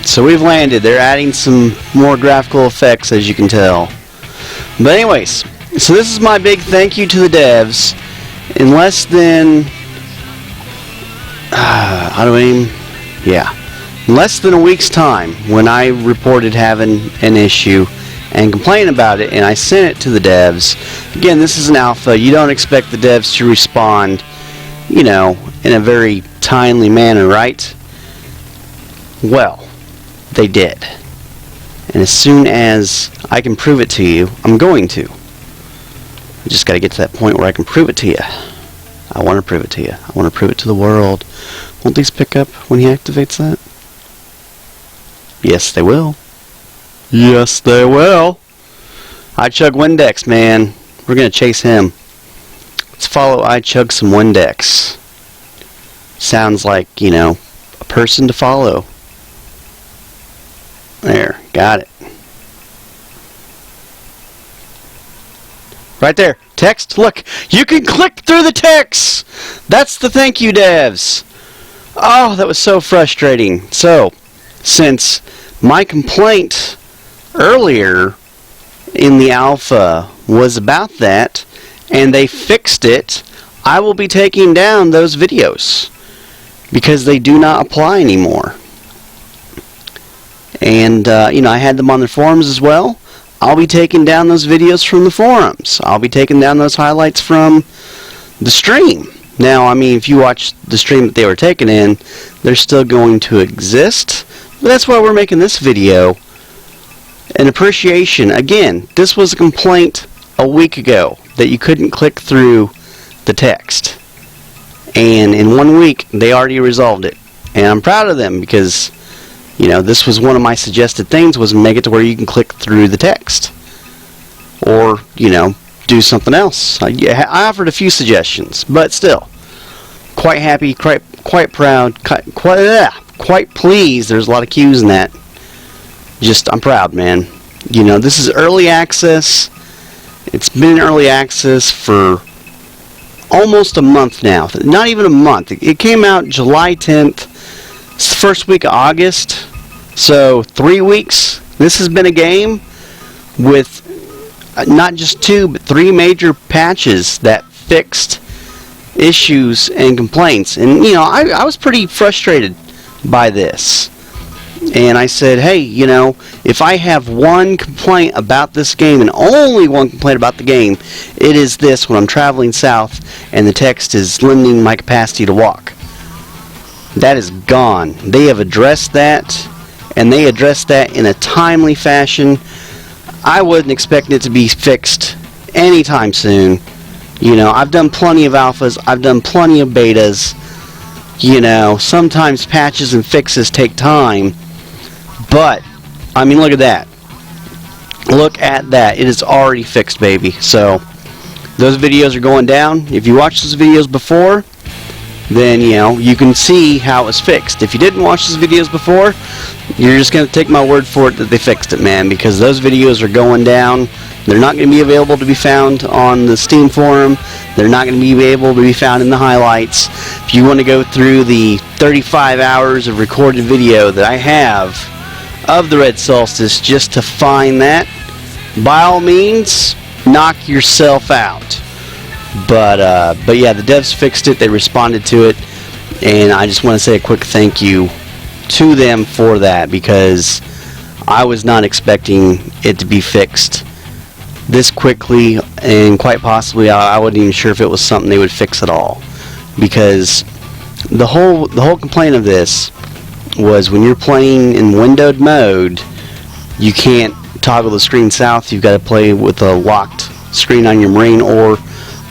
So we've landed. They're adding some more graphical effects, as you can tell. But anyways, so this is my big thank you to the devs. In less than in less than a week's time, when I reported having an issue and complained about it, and I sent it to the devs. Again, this is an alpha. You don't expect the devs to respond, you know, in a very timely manner, right? Well, they did. And as soon as I can prove it to you, I'm going to. I just got to get to that point where I can prove it to you. I want to prove it to you. I want to prove it to the world. Won't these pick up when he activates that? Yes, they will. Yes, they will. I chug Windex, man. We're going to chase him. Let's follow I chug some Windex. Sounds like, you know, a person to follow. There, got it. Right there. Text. Look, you can click through the text. That's the thank you, devs. Oh, that was so frustrating. So, since my complaint earlier in the alpha was about that, and they fixed it, I will be taking down those videos because they do not apply anymore. And, you know, I had them on the forums as well. I'll be taking down those videos from the forums. I'll be taking down those highlights from the stream. Now, I mean, if you watch the stream that they were taken in, they're still going to exist. But that's why we're making this video. An appreciation. Again, this was a complaint a week ago that you couldn't click through the text. And in 1 week, they already resolved it. And I'm proud of them because, you know, this was one of my suggested things, was make it to where you can click through the text. Or, you know, do something else. I offered a few suggestions, but still, quite happy, quite proud, quite pleased. There's a lot of Q's in that. Just, I'm proud, man. You know, this is early access. It's been in early access for almost a month now. Not even a month. It came out July 10th. It's the first week of August. So, 3 weeks. This has been a game with not just 2, but 3 major patches that fixed issues and complaints. And, you know, I was pretty frustrated by this. And I said, hey, you know, if I have one complaint about this game, and only one complaint about the game, it is this: when I'm traveling south and the text is limiting my capacity to walk. That is gone. They have addressed that, and they addressed that in a timely fashion. I wasn't expecting it to be fixed anytime soon. You know, I've done plenty of alphas. I've done plenty of betas. You know, sometimes patches and fixes take time. But, I mean, look at that. Look at that. It is already fixed, baby. So, those videos are going down. If you watched those videos before, then, you know, you can see how it was fixed. If you didn't watch those videos before, you're just going to take my word for it that they fixed it, man, because those videos are going down. They're not going to be available to be found on the Steam forum. They're not going to be able to be found in the highlights. If you want to go through the 35 hours of recorded video that I have of the Red Solstice just to find that, by all means, knock yourself out. But yeah, the devs fixed it. They responded to it, and I just want to say a quick thank you to them for that, because I was not expecting it to be fixed this quickly, and quite possibly I wasn't even sure if it was something they would fix at all, because the whole complaint of this was when you're playing in windowed mode, you can't toggle the screen south. You've got to play with a locked screen on your Marine, or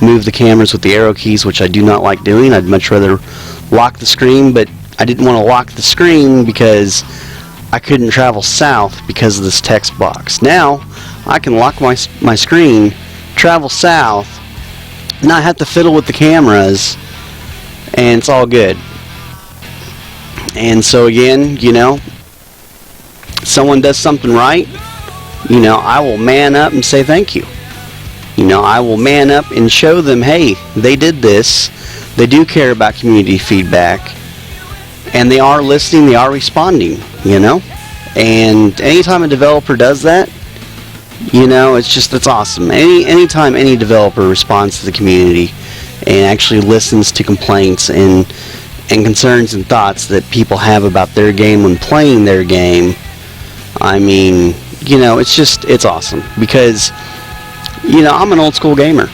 move the cameras with the arrow keys, which I do not like doing. I'd much rather lock the screen, but I didn't want to lock the screen because I couldn't travel south because of this text box. Now I can lock my screen, travel south, not have to fiddle with the cameras, and it's all good. And so again, you know, someone does something right, you know, I will man up and say thank you. You know, I will man up and show them, hey, they did this. They do care about community feedback, and they are listening, they are responding, you know. And anytime a developer does that, you know, it's awesome. Anytime any developer responds to the community and actually listens to complaints and concerns and thoughts that people have about their game when playing their game, I mean, you know, it's awesome. Because, you know, I'm an old school gamer.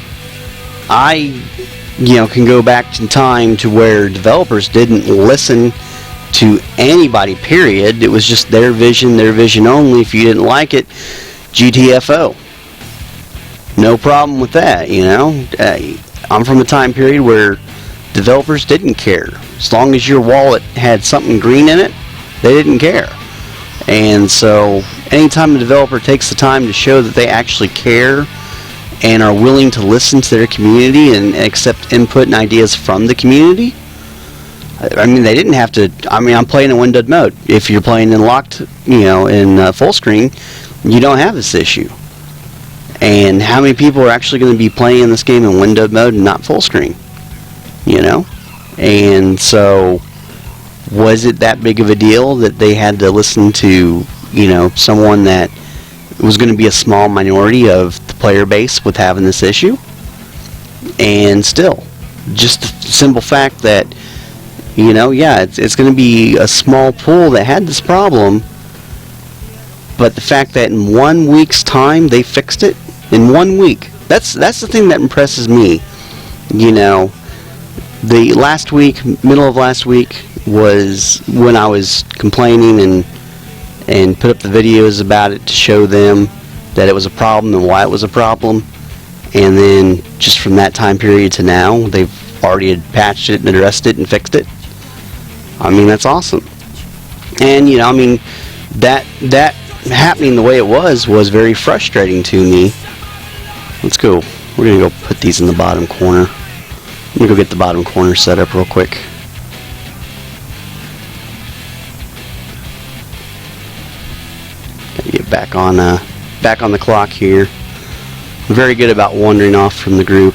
I, you know, can go back in time to where developers didn't listen to anybody, period. It was just their vision only. If you didn't like it, GTFO. No problem with that, you know. I'm from a time period where developers didn't care. As long as your wallet had something green in it, they didn't care. And so anytime a developer takes the time to show that they actually care and are willing to listen to their community and accept input and ideas from the community, I mean, they didn't have to. I mean, I'm playing in windowed mode. If you're playing in locked, you know, in full screen, you don't have this issue. And how many people are actually going to be playing this game in windowed mode and not full screen? You know? And so, was it that big of a deal that they had to listen to, you know, someone that was going to be a small minority of the player base with having this issue? And still, just the simple fact that, you know, yeah, it's going to be a small pool that had this problem, but the fact that in 1 week's time they fixed it, in 1 week, that's the thing that impresses me. You know, the last week, middle of last week, was when I was complaining and put up the videos about it to show them that it was a problem and why it was a problem. And then just from that time period to now, they've already patched it and addressed it and fixed it. I mean, that's awesome. And, you know, I mean, that happening the way it was very frustrating to me. Let's go. We're going to go put these in the bottom corner. Let me go get the bottom corner set up real quick. Gotta get back on the clock here. I'm very good about wandering off from the group.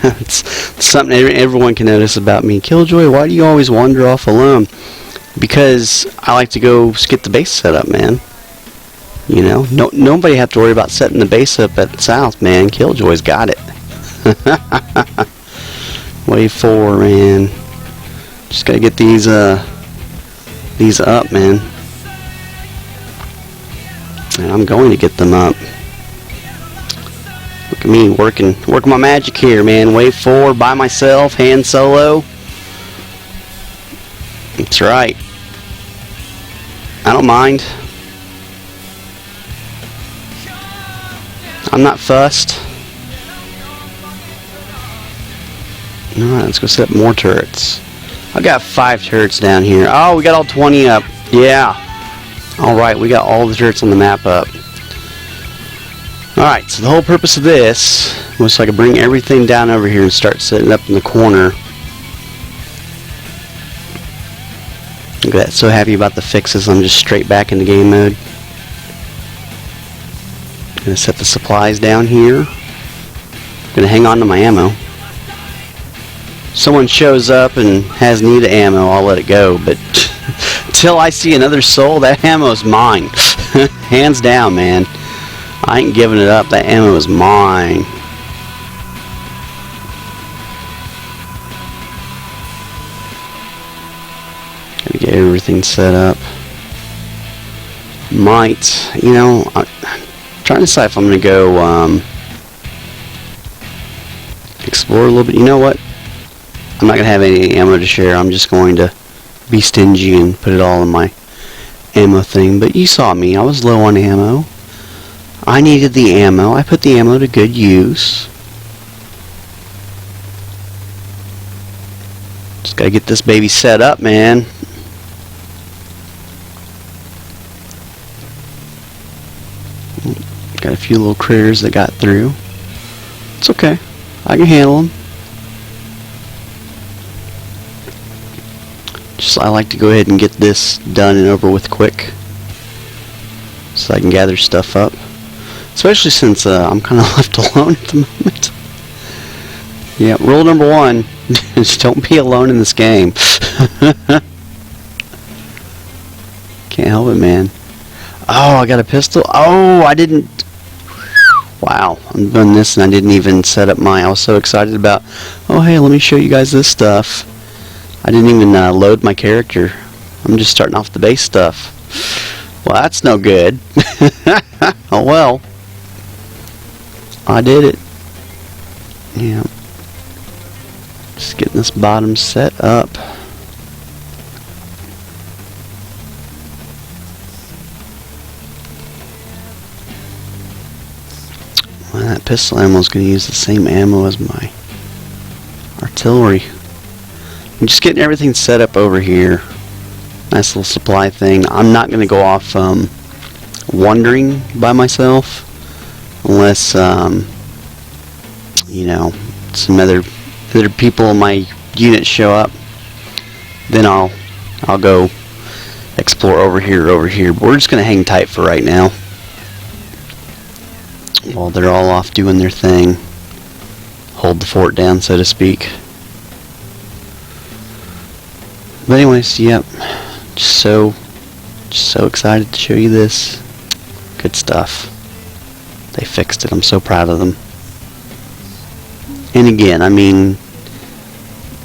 It's something everyone can notice about me. Killjoy, why do you always wander off alone? Because I like to go get the base set up, man. You know, nobody have to worry about setting the base up at the south, man. Killjoy's got it. Wave 4, man. Just gotta get these up, man. And I'm going to get them up. Look at me working my magic here, man. Wave 4 by myself, hand solo. That's right. I don't mind. I'm not fussed. Alright, let's go set up more turrets. I got 5 turrets down here. Oh, we got all 20 up. Yeah. Alright, we got all the turrets on the map up. Alright, so the whole purpose of this was so I could bring everything down over here and start setting up in the corner. Look at that, so happy about the fixes. I'm just straight back into game mode. Gonna set the supplies down here. Gonna hang on to my ammo. Someone shows up and has need of ammo, I'll let it go, but till I see another soul, that ammo's mine. Hands down, man. I ain't giving it up. That ammo is mine. Gotta get everything set up. Might, you know, I'm trying to decide if I'm gonna go explore a little bit. You know what? I'm not gonna have any ammo to share. I'm just going to be stingy and put it all in my ammo thing. But you saw me. I was low on ammo. I needed the ammo. I put the ammo to good use. Just gotta get this baby set up, man. Got a few little critters that got through. It's okay. I can handle them. Just I like to go ahead and get this done and over with quick, so I can gather stuff up. Especially since I'm kind of left alone at the moment. Yeah, rule number 1: just don't be alone in this game. Okay, Can't help it, man. Oh, I got a pistol. Oh, I didn't. Wow, I'm doing this and I didn't even set up I was so excited about, oh hey, let me show you guys this stuff. I didn't even load my character. I'm just starting off the base stuff. Well, that's no good. Oh well. I did it. Yeah. Just getting this bottom set up. Well, that pistol ammo is going to use the same ammo as my artillery. I'm just getting everything set up over here. Nice little supply thing. I'm not going to go off wandering by myself unless you know, some other people in my unit show up. Then I'll go explore over here. But we're just going to hang tight for right now while they're all off doing their thing. Hold the fort down, so to speak. But anyways, yep. Just so excited to show you this. Good stuff. They fixed it. I'm so proud of them. And again, I mean,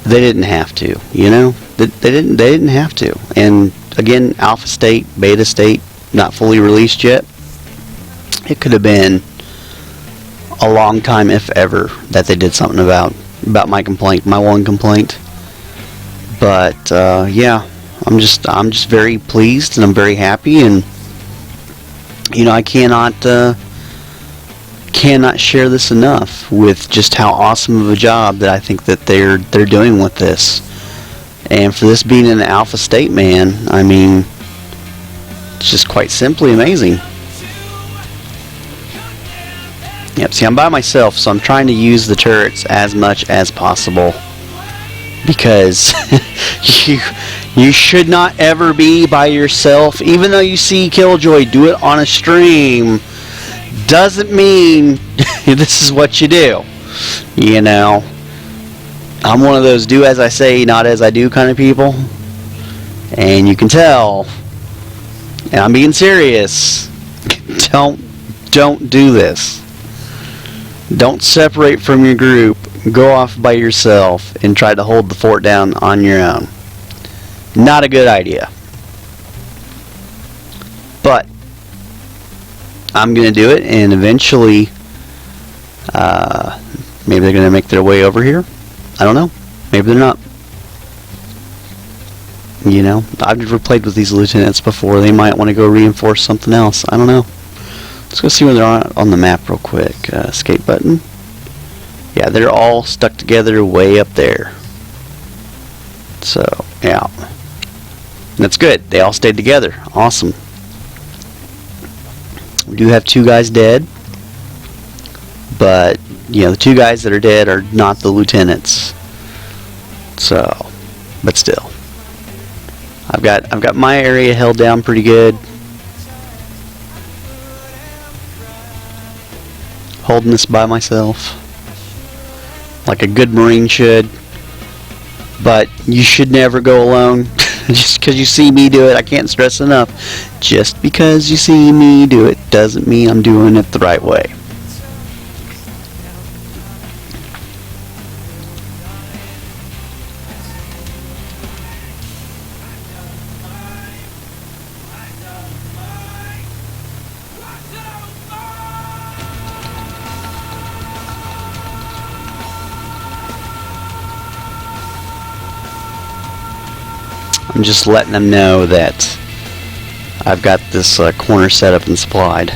they didn't have to, you know? They didn't have to. And again, alpha state, beta state, not fully released yet. It could have been a long time, if ever, that they did something about my complaint, my one complaint. But yeah, I'm just very pleased and I'm very happy, and you know, I cannot share this enough with just how awesome of a job that I think that they're doing with this. And for this being in the alpha state, man, I mean, it's just quite simply amazing. Yep, see, I'm by myself, so I'm trying to use the turrets as much as possible, because you should not ever be by yourself. Even though you see Killjoy do it on a stream, doesn't mean this is what you do. You know, I'm one of those do as I say, not as I do kind of people, and you can tell, and I'm being serious. Don't do this. Don't separate from your group, go off by yourself, and try to hold the fort down on your own. Not a good idea. But I'm going to do it, and eventually maybe they're going to make their way over here. I don't know. Maybe they're not. You know, I've never played with these lieutenants before. They might want to go reinforce something else. I don't know. Let's go see where they're on the map real quick. Escape button. Yeah, they're all stuck together way up there. So, yeah. That's good. They all stayed together. Awesome. We do have 2 guys dead. But, you know, the 2 guys that are dead are not the lieutenants. So, but still. I've got my area held down pretty good. Holding this by myself, like a good Marine should. But you should never go alone. Just because you see me do it, I can't stress enough. Just because you see me do it doesn't mean I'm doing it the right way. I'm just letting them know that I've got this corner set up and supplied.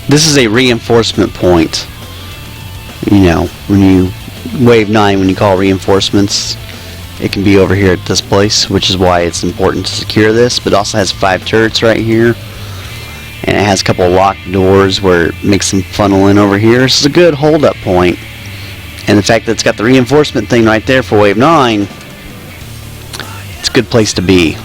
This is a reinforcement point. You know, when you wave 9, when you call reinforcements, it can be over here at this place, which is why it's important to secure this. But it also has 5 turrets right here, and it has a couple of locked doors where it makes them funnel in over here. This is a good hold-up point, and the fact that it's got the reinforcement thing right there for wave 9, it's a good place to be.